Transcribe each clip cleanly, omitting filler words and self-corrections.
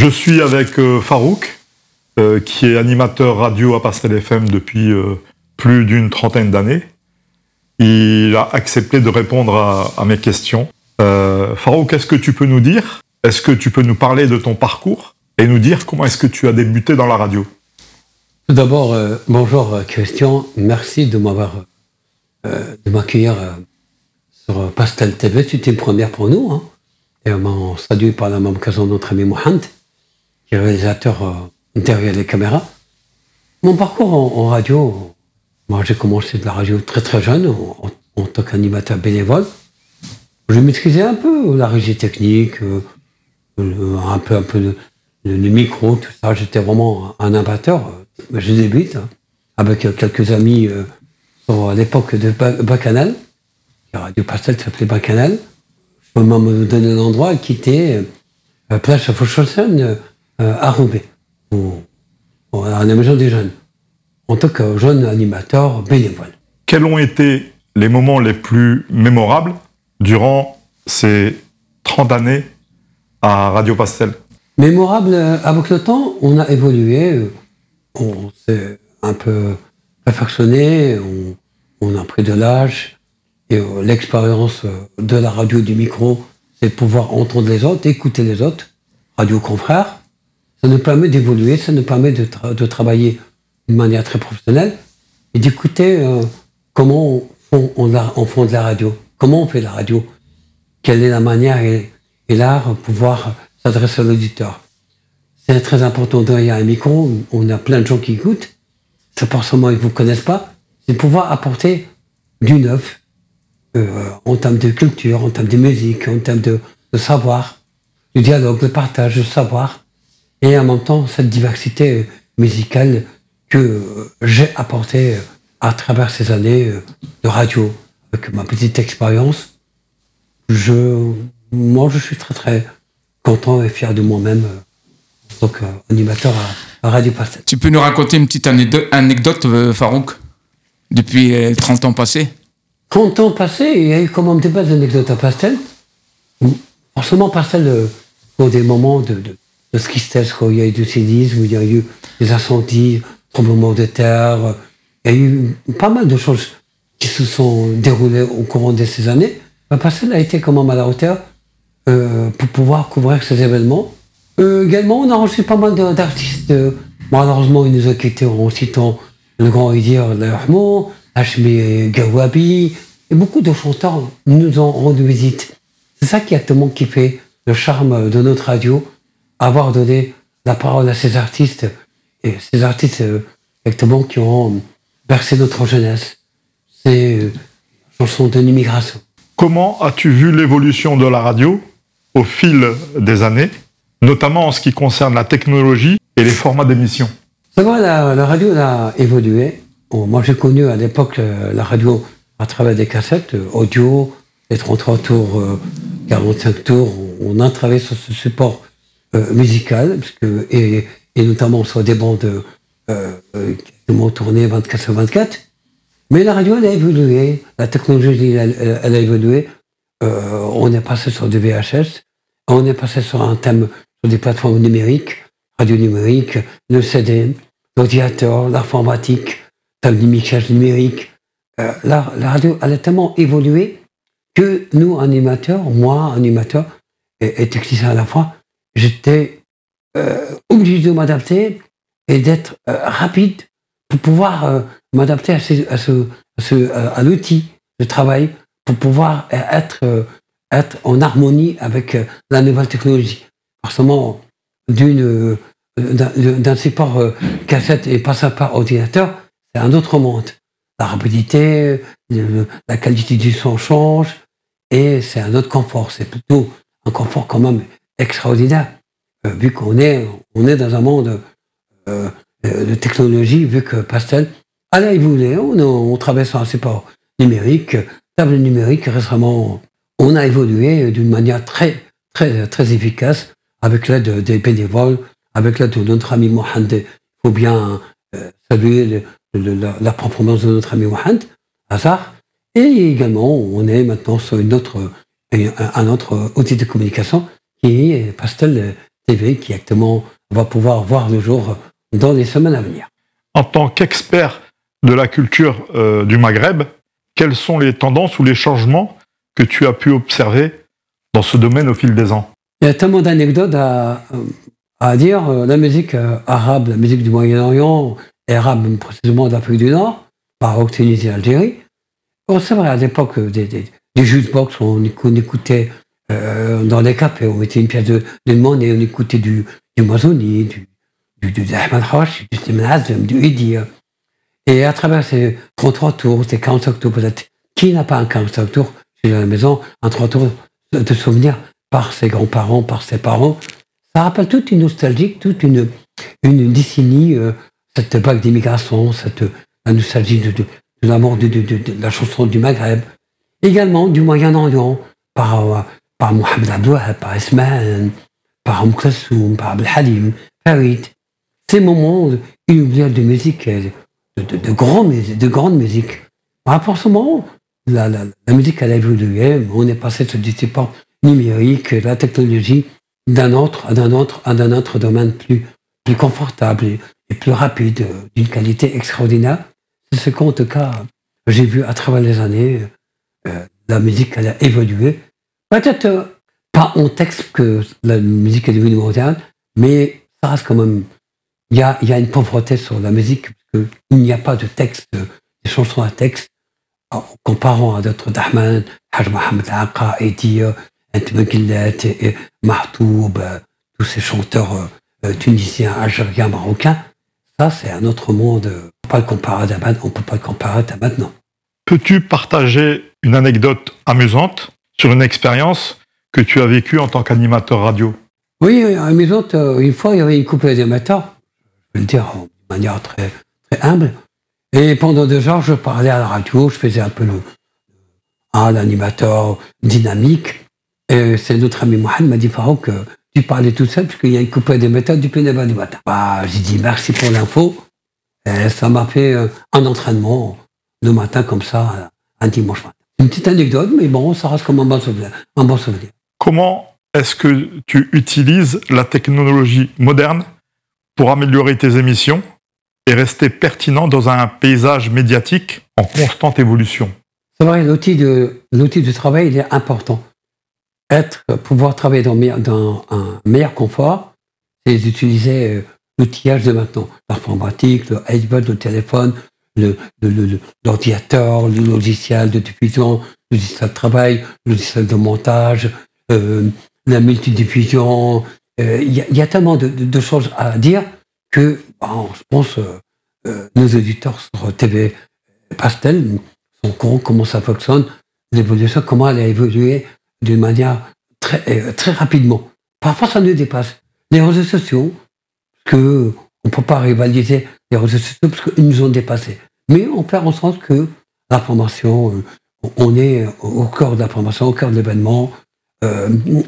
Je suis avec Farouk, qui est animateur radio à Pastel FM depuis plus d'une trentaine d'années. Il a accepté de répondre à mes questions. Farouk, qu'est-ce que tu peux nous dire? Est-ce que tu peux nous parler de ton parcours et nous dire comment est-ce que tu as débuté dans la radio? Tout d'abord, bonjour Christian, merci de m'accueillir sur Pastel TV. C'était une première pour nous. Hein. Et on salue par la même occasion notre ami Mohamed, qui est réalisateur derrière les caméras. Mon parcours en radio, moi j'ai commencé de la radio très très jeune, en tant qu'animateur bénévole. Je maîtrisais un peu la régie technique, un peu le micro, tout ça. J'étais vraiment un amateur. Je débute hein, avec quelques amis à l'époque de Bacchanal. La radio Pastel s'appelait Bacchanal. Je peux me donner un endroit qui était place Fauchausen à Roubaix, à la maison des jeunes, en tant que jeune animateur bénévole. Quels ont été les moments les plus mémorables durant ces 30 années à Radio Pastel? Mémorable, avec le temps, on a évolué, on s'est un peu perfectionné, on a pris de l'âge, et l'expérience de la radio, du micro, c'est de pouvoir entendre les autres, écouter les autres, radio confrères. Ça nous permet d'évoluer, ça nous permet de travailler d'une manière très professionnelle et d'écouter comment on fait de la radio, comment on fait de la radio, quelle est la manière et l'art pour pouvoir s'adresser à l'auditeur. C'est très important derrière un micro, on a plein de gens qui écoutent, c'est forcément ils ne vous connaissent pas, c'est de pouvoir apporter du neuf en termes de culture, en termes de musique, en termes de savoir, du dialogue, le partage, le savoir, et en même temps cette diversité musicale que j'ai apportée à travers ces années de radio, avec ma petite expérience. Moi, je suis très très content et fier de moi-même en tant qu'animateur à Radio Pastel. Tu peux nous raconter une petite anecdote, Farouk, depuis 30 ans passés? 30 ans passés, il y a eu quand même des belles anecdotes à Pastel. Forcément, Pastel, pour des moments de tristesse, quand il y a eu du cynisme, il y a eu des incendies, tremblements de terre, il y a eu pas mal de choses qui se sont déroulées au courant de ces années. Pastel a été quand même à la hauteur pour pouvoir couvrir ces événements. Également, on a reçu pas mal d'artistes. Malheureusement, ils nous ont quittés en citant le grand Idir Lahmo, Hachmi Gawabi, et beaucoup de chanteurs nous ont rendu visite. C'est ça qui a tellement kiffé le charme de notre radio, avoir donné la parole à ces artistes, et ces artistes exactement qui ont bercé notre jeunesse. Ces chansons de l'immigration. Comment as-tu vu l'évolution de la radio au fil des années, notamment en ce qui concerne la technologie et les formats d'émissions? C'est vrai, la radio a évolué. Moi, j'ai connu à l'époque la radio à travers des cassettes audio, les 33 tours, 45 tours. On a travaillé sur ce support musical, et notamment sur des bandes qui ont tourné 24/24. Mais la radio, elle a évolué, la technologie, elle a évolué. On est passé sur du VHS, on est passé sur un thème, sur des plateformes numériques, radio numérique, le CD, l'ordinateur, l'informatique, table d'image numérique. La radio, elle a tellement évolué que nous, animateurs, moi, animateur et technicien à la fois, j'étais obligé de m'adapter et d'être rapide pour pouvoir m'adapter à l'outil de travail, pour pouvoir être en harmonie avec la nouvelle technologie. Forcément, d'un support cassette et passant par ordinateur, c'est un autre monde. La rapidité, la qualité du son change, et c'est un autre confort. C'est plutôt un confort quand même extraordinaire, vu qu'on est dans un monde de technologie, vu que Pastel a évolué. On travaille sur un support numérique, table numérique. Récemment, on a évolué d'une manière très, très, très efficace avec l'aide des bénévoles, avec l'aide de notre ami Mohamed. Il faut bien saluer la performance de notre ami Mohamed Hazar. Et également, on est maintenant sur un autre outil de communication qui est Pastel TV qui actuellement va pouvoir voir le jour dans les semaines à venir. En tant qu'expert de la culture du Maghreb, quelles sont les tendances ou les changements que tu as pu observer dans ce domaine au fil des ans? Il y a tellement d'anecdotes à dire. La musique arabe, la musique du Moyen-Orient, et arabe précisément d'Afrique du Nord, Maroc, Tunisie, Algérie. Bon, c'est vrai, à l'époque des jukebox, on écoutait dans les cafés, on mettait une pièce de demande et on écoutait du Mazouni, du Ahmed Hawash, du Slimane Azem, du Idi. Et à travers ces 33 tours, ces 45 tours peut-être, qui n'a pas un 45 tours chez la maison, un 3 tours de souvenirs par ses grands-parents, par ses parents? Ça rappelle toute une nostalgie, toute une décennie, cette vague d'immigration, la nostalgie de l'amour de la chanson du Maghreb, également du Moyen-Orient, par Mohamed Abdouhab, par Ismaël, par Kulsoum, par Abdelhalim, Farid. Ces moments inoubliables de musique, de grande musique. Forcément, la musique elle a évolué, on est passé sur des supports numériques, la technologie d'un autre domaine plus confortable et plus rapide, d'une qualité extraordinaire. C'est ce qu'en tout cas, j'ai vu à travers les années, la musique elle a évolué. Peut-être pas en texte que la musique est devenue mondiale, mais ça reste quand même. Il y a une pauvreté sur la musique, parce qu'il n'y a pas de texte, des chansons à texte, en comparant à d'autres Dahman, Haj Mohamed Aqa, Edi, Entmegillet, Mahtoub, tous ces chanteurs tunisiens, algériens, marocains. Ça, c'est un autre monde. On ne peut pas le comparer à maintenant. Peux-tu partager une anecdote amusante sur une expérience que tu as vécue en tant qu'animateur radio? Oui, amusante. Une fois, il y avait une couple d'animateurs, je vais le dire de manière très, très humble. Et pendant 2 heures, je parlais à la radio, je faisais un peu l'animateur dynamique. Et c'est notre ami Mohamed m'a dit, Farouk, tu parlais tout seul, parce qu'il y a une couple d'animateurs depuis 9h du matin. J'ai dit merci pour l'info. Et ça m'a fait un entraînement le matin comme ça, un dimanche matin. Une petite anecdote, mais bon, ça reste comme un bon souvenir. Comment est-ce que tu utilises la technologie moderne pour améliorer tes émissions et rester pertinent dans un paysage médiatique en constante évolution? C'est vrai, l'outil de travail, il est important. Pouvoir travailler dans un meilleur confort, c'est d'utiliser l'outillage de maintenant. L'informatique, le iPad, le téléphone, l'ordinateur, le logiciel de diffusion, le logiciel de travail, le logiciel de montage, la multidiffusion. Il y a tellement de choses à dire que je pense nos auditeurs sur TV Pastel sont au courant comment ça fonctionne, l'évolution, comment elle a évolué d'une manière très rapidement. Parfois, ça nous dépasse. Les réseaux sociaux, on ne peut pas rivaliser les réseaux sociaux parce qu'ils nous ont dépassés. Mais on fait en sorte que l'information, on est au cœur de l'information, au cœur de l'événement,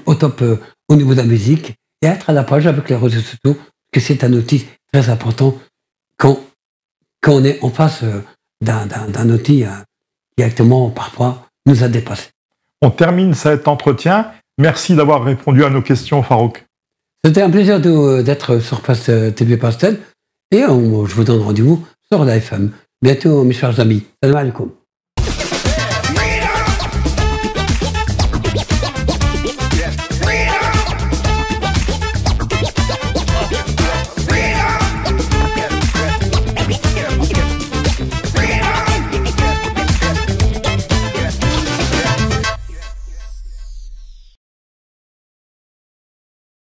au top au niveau de la musique, et être à la page avec les réseaux sociaux, que c'est un outil très important quand on est en face d'un outil qui actuellement parfois nous a dépassés. On termine cet entretien. Merci d'avoir répondu à nos questions, Farouk. C'était un plaisir d'être sur TV Pastel, et je vous donne rendez-vous sur la FM. Bientôt, mes chers amis. Salam alaikum.